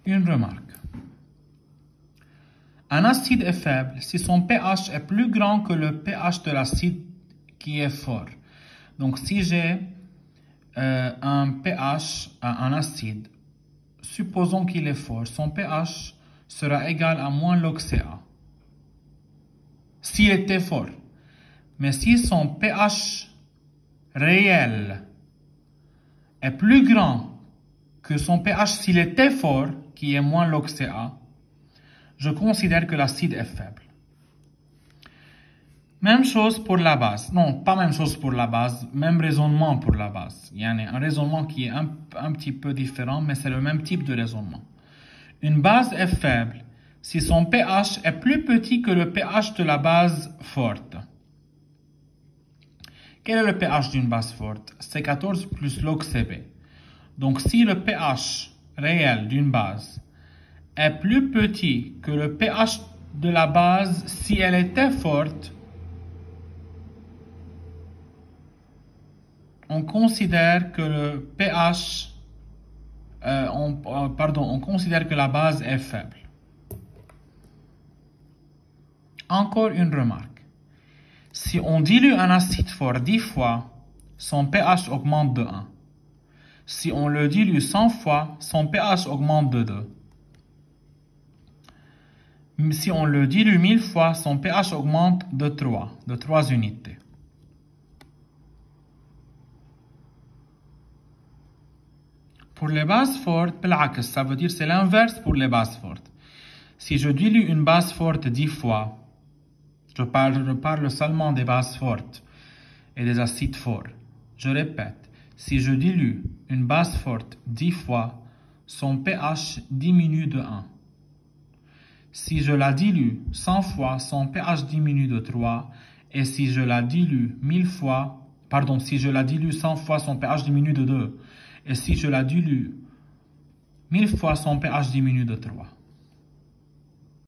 Une remarque. Un acide est faible si son pH est plus grand que le pH de l'acide qui est fort. Donc si j'ai un pH à un acide, supposons qu'il est fort, son pH sera égal à moins log Ca. S'il était fort. Mais si son pH réel est plus grand que son pH s'il était fort, qui est moins log Ca, je considère que l'acide est faible. Même chose pour la base. Non, pas même chose pour la base, même raisonnement pour la base. Il y a un raisonnement qui est un petit peu différent, mais c'est le même type de raisonnement. Une base est faible si son pH est plus petit que le pH de la base forte. Quel est le pH d'une base forte? C'est 14 plus log Cb. Donc si le pH réel d'une base est plus petit que le pH de la base si elle était forte, on considère que le pH, on considère que la base est faible. Encore une remarque. Si on dilue un acide fort 10 fois, son pH augmente de 1. Si on le dilue 100 fois, son pH augmente de 2. Si on le dilue 1000 fois, son pH augmente de 3 unités. Pour les bases fortes, ça veut dire c'est l'inverse pour les bases fortes. Si je dilue une base forte 10 fois, je parle seulement des bases fortes et des acides forts. Je répète, si je dilue une base forte 10 fois, son pH diminue de 1. Si je la dilue 100 fois, son pH diminue de 3. Et si je la dilue 100 fois, son pH diminue de 2. Et si je la dilue 1000 fois, son pH diminue de 3.